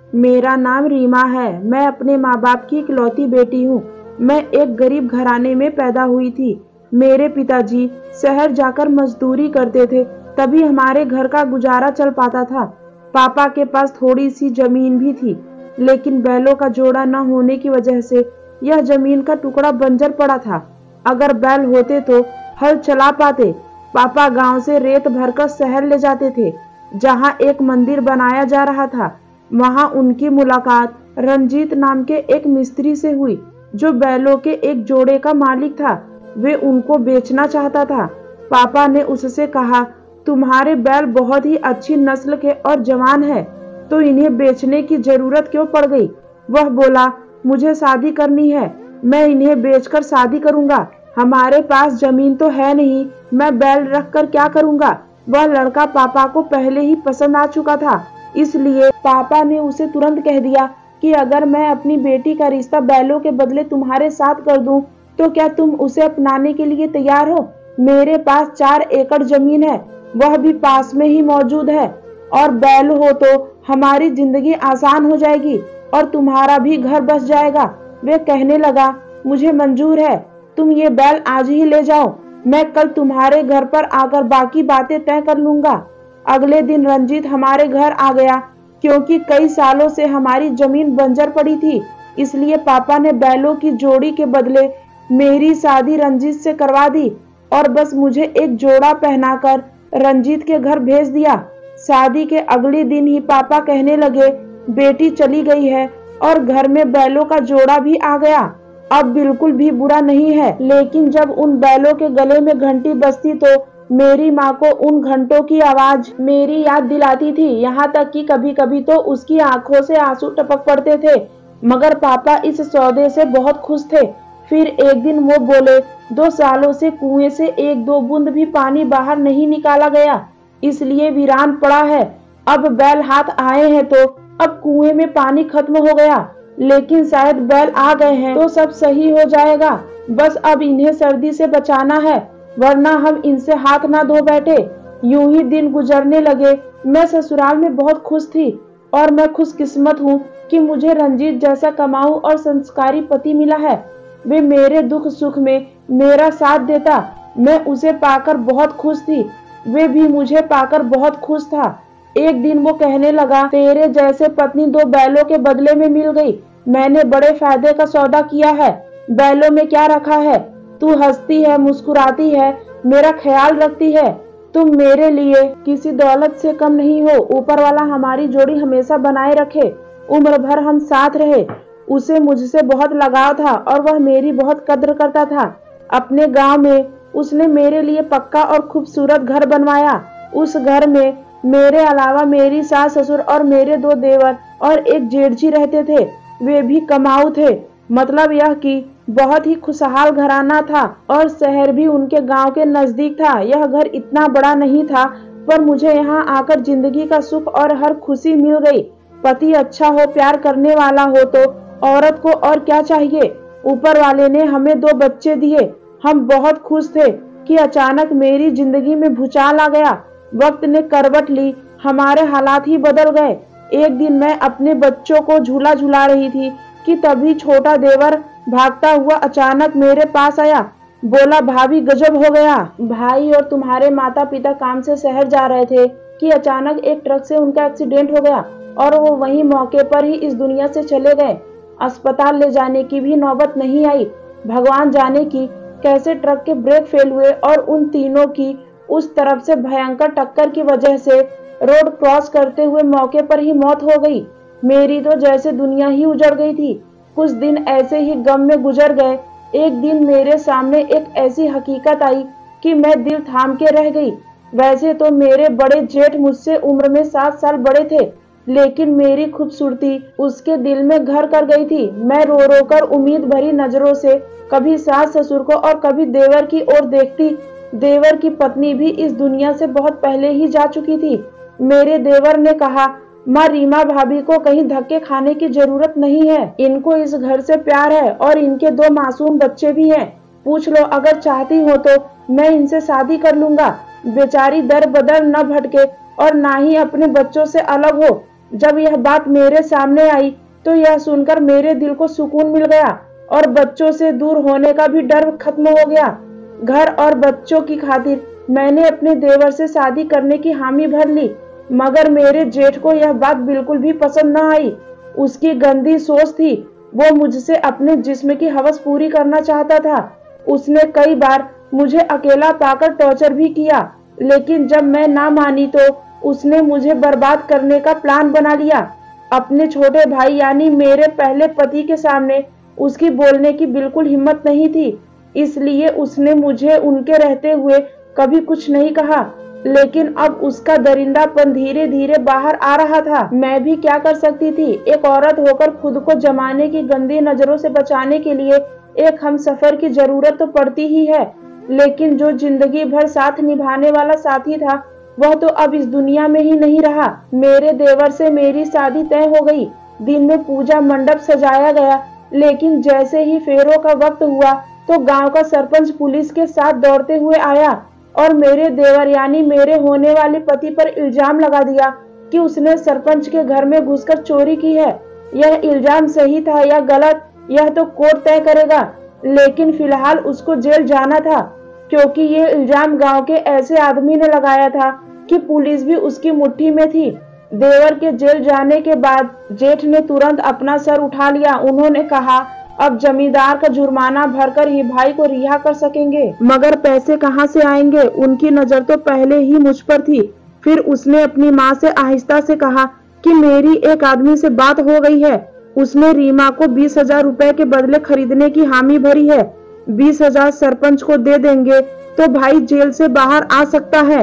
मेरा नाम रीमा है। मैं अपने माँ बाप की इकलौती बेटी हूँ। मैं एक गरीब घराने में पैदा हुई थी। मेरे पिताजी शहर जाकर मजदूरी करते थे, तभी हमारे घर का गुजारा चल पाता था। पापा के पास थोड़ी सी जमीन भी थी, लेकिन बैलों का जोड़ा न होने की वजह से यह जमीन का टुकड़ा बंजर पड़ा था। अगर बैल होते तो हल चला पाते। पापा गांव से रेत भरकर शहर ले जाते थे, जहां एक मंदिर बनाया जा रहा था। वहां उनकी मुलाकात रंजीत नाम के एक मिस्त्री से हुई, जो बैलों के एक जोड़े का मालिक था। वे उनको बेचना चाहता था। पापा ने उससे कहा, तुम्हारे बैल बहुत ही अच्छी नस्ल के और जवान है, तो इन्हें बेचने की जरूरत क्यों पड़ गई। वह बोला, मुझे शादी करनी है, मैं इन्हें बेचकर शादी करूंगा। हमारे पास जमीन तो है नहीं, मैं बैल रख कर क्या करूंगा। वह लड़का पापा को पहले ही पसंद आ चुका था, इसलिए पापा ने उसे तुरंत कह दिया कि अगर मैं अपनी बेटी का रिश्ता बैलों के बदले तुम्हारे साथ कर दूं, तो क्या तुम उसे अपनाने के लिए तैयार हो। मेरे पास 4 एकड़ जमीन है, वह भी पास में ही मौजूद है, और बैल हो तो हमारी जिंदगी आसान हो जाएगी और तुम्हारा भी घर बस जाएगा। वे कहने लगा, मुझे मंजूर है, तुम ये बैल आज ही ले जाओ, मैं कल तुम्हारे घर पर आकर बाकी बातें तय कर लूंगा। अगले दिन रंजीत हमारे घर आ गया। क्योंकि कई सालों से हमारी जमीन बंजर पड़ी थी, इसलिए पापा ने बैलों की जोड़ी के बदले मेरी शादी रंजीत से करवा दी और बस मुझे एक जोड़ा पहनाकर रंजीत के घर भेज दिया। शादी के अगले दिन ही पापा कहने लगे, बेटी चली गई है और घर में बैलों का जोड़ा भी आ गया। अब बिल्कुल भी बुरा नहीं है, लेकिन जब उन बैलों के गले में घंटी बजती तो मेरी माँ को उन घंटों की आवाज मेरी याद दिलाती थी। यहाँ तक कि कभी कभी तो उसकी आंखों से आंसू टपक पड़ते थे। मगर पापा इस सौदे से बहुत खुश थे। फिर एक दिन वो बोले, 2 सालों से कुएं से 1-2 बूंद भी पानी बाहर नहीं निकाला गया, इसलिए वीरान पड़ा है। अब बैल हाथ आए हैं तो अब कुएं में पानी खत्म हो गया, लेकिन शायद बैल आ गए हैं तो सब सही हो जाएगा। बस अब इन्हें सर्दी से बचाना है, वरना हम इनसे हाथ ना धो बैठे। यूं ही दिन गुजरने लगे। मैं ससुराल में बहुत खुश थी और मैं खुशकिस्मत हूँ कि मुझे रंजीत जैसा कमाऊ और संस्कारी पति मिला है। वे मेरे दुख सुख में मेरा साथ देता। मैं उसे पाकर बहुत खुश थी, वे भी मुझे पाकर बहुत खुश था। एक दिन वो कहने लगा, तेरे जैसे पत्नी 2 बैलों के बदले में मिल गई। मैंने बड़े फायदे का सौदा किया है। बैलों में क्या रखा है, तू हंसती है, मुस्कुराती है, मेरा ख्याल रखती है। तुम मेरे लिए किसी दौलत से कम नहीं हो। ऊपर वाला हमारी जोड़ी हमेशा बनाए रखे, उम्र भर हम साथ रहे। उसे मुझसे बहुत लगाव था और वह मेरी बहुत कद्र करता था। अपने गांव में उसने मेरे लिए पक्का और खूबसूरत घर बनवाया। उस घर में मेरे अलावा मेरी सास ससुर और मेरे 2 देवर और एक जेठजी रहते थे। वे भी कमाऊ थे। मतलब यह कि बहुत ही खुशहाल घराना था और शहर भी उनके गांव के नजदीक था। यह घर इतना बड़ा नहीं था, पर मुझे यहाँ आकर जिंदगी का सुख और हर खुशी मिल गई। पति अच्छा हो, प्यार करने वाला हो तो औरत को और क्या चाहिए। ऊपर वाले ने हमें 2 बच्चे दिए। हम बहुत खुश थे कि अचानक मेरी जिंदगी में भूचाल आ गया। वक्त ने करवट ली, हमारे हालात ही बदल गए। एक दिन मैं अपने बच्चों को झूला झुला रही थी कि तभी छोटा देवर भागता हुआ अचानक मेरे पास आया। बोला, भाभी गजब हो गया। भाई और तुम्हारे माता पिता काम से शहर जा रहे थे कि अचानक एक ट्रक से उनका एक्सीडेंट हो गया और वो वहीं मौके पर ही इस दुनिया से चले गए। अस्पताल ले जाने की भी नौबत नहीं आई। भगवान जाने की कैसे ट्रक के ब्रेक फेल हुए और उन तीनों की उस तरफ से भयंकर टक्कर की वजह से रोड क्रॉस करते हुए मौके पर ही मौत हो गई। मेरी तो जैसे दुनिया ही उजड़ गई थी। कुछ दिन ऐसे ही गम में गुजर गए। एक दिन मेरे सामने एक ऐसी हकीकत आई कि मैं दिल थाम के रह गई। वैसे तो मेरे बड़े जेठ मुझसे उम्र में 7 साल बड़े थे, लेकिन मेरी खूबसूरती उसके दिल में घर कर गई थी। मैं रो रो कर उम्मीद भरी नजरों से कभी सास ससुर को और कभी देवर की ओर देखती। देवर की पत्नी भी इस दुनिया से बहुत पहले ही जा चुकी थी। मेरे देवर ने कहा, माँ रीमा भाभी को कहीं धक्के खाने की जरूरत नहीं है, इनको इस घर से प्यार है और इनके 2 मासूम बच्चे भी हैं। पूछ लो, अगर चाहती हो तो मैं इनसे शादी कर लूंगा। बेचारी दर बदर न भटके और ना ही अपने बच्चों से अलग हो। जब यह बात मेरे सामने आई तो यह सुनकर मेरे दिल को सुकून मिल गया और बच्चों से दूर होने का भी डर खत्म हो गया। घर और बच्चों की खातिर मैंने अपने देवर से शादी करने की हामी भर ली, मगर मेरे जेठ को यह बात बिल्कुल भी पसंद न आई। उसकी गंदी सोच थी, वो मुझसे अपने जिस्म की हवस पूरी करना चाहता था। उसने कई बार मुझे अकेला पाकर टॉर्चर भी किया, लेकिन जब मैं ना मानी तो उसने मुझे बर्बाद करने का प्लान बना लिया। अपने छोटे भाई यानी मेरे पहले पति के सामने उसकी बोलने की बिल्कुल हिम्मत नहीं थी, इसलिए उसने मुझे उनके रहते हुए कभी कुछ नहीं कहा। लेकिन अब उसका दरिंदापन धीरे धीरे बाहर आ रहा था। मैं भी क्या कर सकती थी? एक औरत होकर खुद को जमाने की गंदी नजरों से बचाने के लिए एक हमसफर की जरूरत तो पड़ती ही है, लेकिन जो जिंदगी भर साथ निभाने वाला साथी था वह तो अब इस दुनिया में ही नहीं रहा। मेरे देवर से मेरी शादी तय हो गई। दिन में पूजा मंडप सजाया गया, लेकिन जैसे ही फेरों का वक्त हुआ तो गांव का सरपंच पुलिस के साथ दौड़ते हुए आया और मेरे देवर यानी मेरे होने वाले पति पर इल्जाम लगा दिया कि उसने सरपंच के घर में घुसकर चोरी की है। यह इल्जाम सही था या गलत यह तो कोर्ट तय करेगा, लेकिन फिलहाल उसको जेल जाना था, क्योंकि ये इल्जाम गांव के ऐसे आदमी ने लगाया था कि पुलिस भी उसकी मुट्ठी में थी। देवर के जेल जाने के बाद जेठ ने तुरंत अपना सर उठा लिया। उन्होंने कहा, अब जमींदार का जुर्माना भरकर ही भाई को रिहा कर सकेंगे, मगर पैसे कहाँ से आएंगे? उनकी नजर तो पहले ही मुझ पर थी। फिर उसने अपनी माँ से आहिस्ता से कहा कि मेरी एक आदमी से बात हो गई है, उसने रीमा को 20,000 रुपए के बदले खरीदने की हामी भरी है। 20,000 सरपंच को दे देंगे तो भाई जेल से बाहर आ सकता है।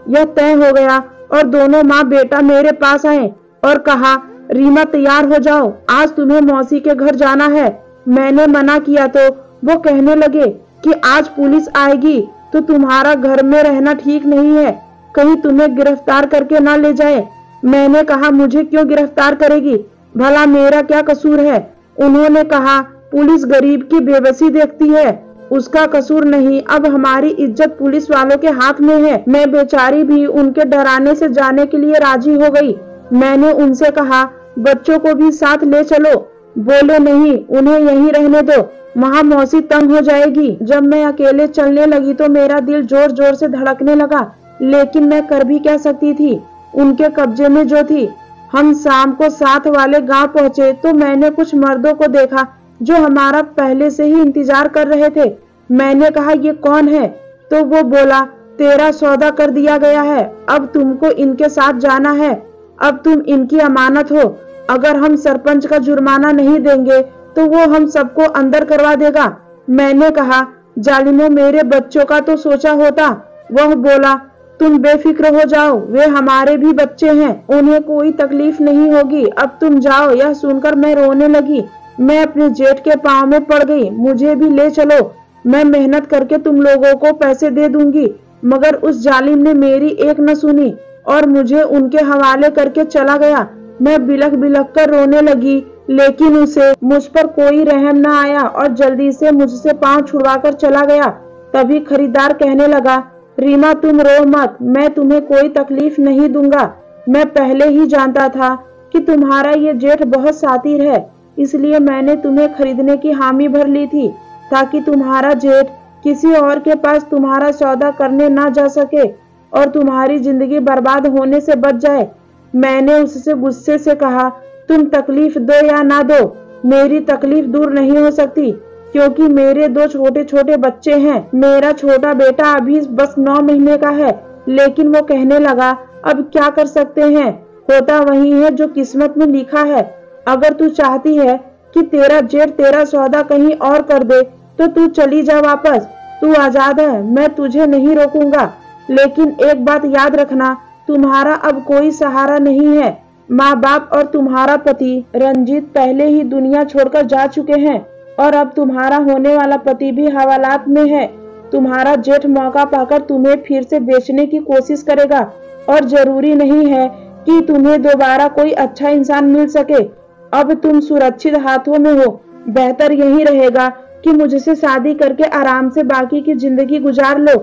यह तय हो गया और दोनों माँ बेटा मेरे पास आए और कहा, रीमा तैयार हो जाओ, आज तुम्हें मौसी के घर जाना है। मैंने मना किया तो वो कहने लगे कि आज पुलिस आएगी तो तुम्हारा घर में रहना ठीक नहीं है, कहीं तुम्हें गिरफ्तार करके ना ले जाए। मैंने कहा, मुझे क्यों गिरफ्तार करेगी? भला मेरा क्या कसूर है? उन्होंने कहा, पुलिस गरीब की बेबसी देखती है, उसका कसूर नहीं। अब हमारी इज्जत पुलिस वालों के हाथ में है। मैं बेचारी भी उनके डराने से जाने के लिए राजी हो गई। मैंने उनसे कहा, बच्चों को भी साथ ले चलो। बोले नहीं, उन्हें यहीं रहने दो, वहाँ मौसी तंग हो जाएगी। जब मैं अकेले चलने लगी तो मेरा दिल जोर जोर से धड़कने लगा, लेकिन मैं कर भी क्या सकती थी? उनके कब्जे में जो थी। हम शाम को साथ वाले गांव पहुंचे तो मैंने कुछ मर्दों को देखा जो हमारा पहले से ही इंतजार कर रहे थे। मैंने कहा, ये कौन है? तो वो बोला, तेरा सौदा कर दिया गया है, अब तुमको इनके साथ जाना है, अब तुम इनकी अमानत हो। अगर हम सरपंच का जुर्माना नहीं देंगे तो वो हम सबको अंदर करवा देगा। मैंने कहा, जालिमों, मेरे बच्चों का तो सोचा होता। वह बोला, तुम बेफिक्र हो जाओ, वे हमारे भी बच्चे हैं, उन्हें कोई तकलीफ नहीं होगी, अब तुम जाओ। यह सुनकर मैं रोने लगी। मैं अपने जेठ के पांव में पड़ गई। मुझे भी ले चलो, मैं मेहनत करके तुम लोगों को पैसे दे दूंगी। मगर उस जालिम ने मेरी एक न सुनी और मुझे उनके हवाले करके चला गया। मैं बिलख बिलख कर रोने लगी, लेकिन उसे मुझ पर कोई रहम न आया और जल्दी से मुझसे पांव छुड़वाकर चला गया। तभी खरीदार कहने लगा, रीमा तुम रो मत, मैं तुम्हें कोई तकलीफ नहीं दूंगा। मैं पहले ही जानता था कि तुम्हारा ये जेठ बहुत शातिर है, इसलिए मैंने तुम्हें खरीदने की हामी भर ली थी, ताकि तुम्हारा जेठ किसी और के पास तुम्हारा सौदा करने ना जा सके और तुम्हारी जिंदगी बर्बाद होने से बच जाए। मैंने उससे गुस्से से कहा, तुम तकलीफ दो या ना दो, मेरी तकलीफ दूर नहीं हो सकती, क्योंकि मेरे 2 छोटे छोटे बच्चे हैं। मेरा छोटा बेटा अभी बस 9 महीने का है। लेकिन वो कहने लगा, अब क्या कर सकते हैं, होता वही है जो किस्मत में लिखा है। अगर तू चाहती है कि तेरा जेठ तेरा सौदा कहीं और कर दे तो तू चली जा वापस, तू आजाद है, मैं तुझे नहीं रोकूंगा। लेकिन एक बात याद रखना, तुम्हारा अब कोई सहारा नहीं है। माँ बाप और तुम्हारा पति रंजीत पहले ही दुनिया छोड़कर जा चुके हैं और अब तुम्हारा होने वाला पति भी हवालात में है। तुम्हारा जेठ मौका पाकर तुम्हें फिर से बेचने की कोशिश करेगा और जरूरी नहीं है कि तुम्हें दोबारा कोई अच्छा इंसान मिल सके। अब तुम सुरक्षित हाथों में हो। बेहतर यही रहेगा कि मुझसे शादी करके आराम से बाकी की जिंदगी गुजार लो।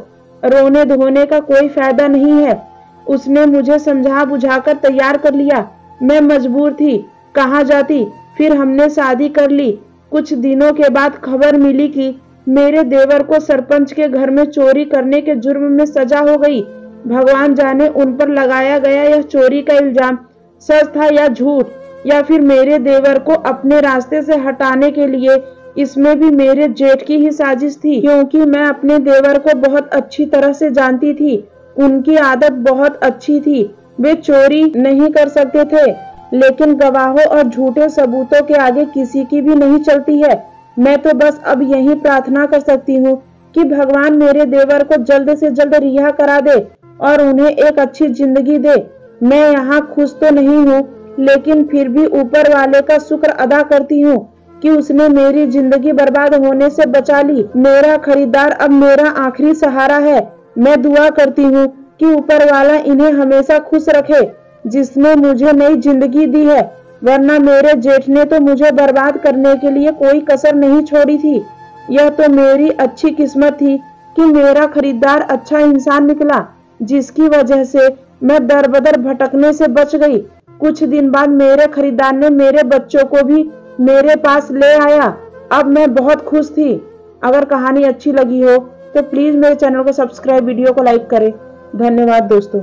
रोने धोने का कोई फायदा नहीं है। उसने मुझे समझा बुझाकर तैयार कर लिया। मैं मजबूर थी, कहाँ जाती। फिर हमने शादी कर ली। कुछ दिनों के बाद खबर मिली कि मेरे देवर को सरपंच के घर में चोरी करने के जुर्म में सजा हो गई। भगवान जाने उन पर लगाया गया यह चोरी का इल्जाम सच था या झूठ, या फिर मेरे देवर को अपने रास्ते से हटाने के लिए इसमें भी मेरे जेठ की ही साजिश थी। क्योंकि मैं अपने देवर को बहुत अच्छी तरह से जानती थी। उनकी आदत बहुत अच्छी थी। वे चोरी नहीं कर सकते थे, लेकिन गवाहों और झूठे सबूतों के आगे किसी की भी नहीं चलती है। मैं तो बस अब यही प्रार्थना कर सकती हूँ कि भगवान मेरे देवर को जल्द से जल्द रिहा करा दे और उन्हें एक अच्छी जिंदगी दे। मैं यहाँ खुश तो नहीं हूँ, लेकिन फिर भी ऊपर वाले का शुक्र अदा करती हूँ कि उसने मेरी जिंदगी बर्बाद होने से बचा ली। मेरा खरीदार अब मेरा आखिरी सहारा है। मैं दुआ करती हूँ कि ऊपर वाला इन्हें हमेशा खुश रखे, जिसने मुझे नई जिंदगी दी है, वरना मेरे जेठ ने तो मुझे बर्बाद करने के लिए कोई कसर नहीं छोड़ी थी। यह तो मेरी अच्छी किस्मत थी कि मेरा खरीदार अच्छा इंसान निकला, जिसकी वजह से मैं दर बदर भटकने से बच गई। कुछ दिन बाद मेरे खरीदार ने मेरे बच्चों को भी मेरे पास ले आया। अब मैं बहुत खुश थी। अगर कहानी अच्छी लगी हो तो प्लीज मेरे चैनल को सब्सक्राइब, वीडियो को लाइक करें। धन्यवाद दोस्तों।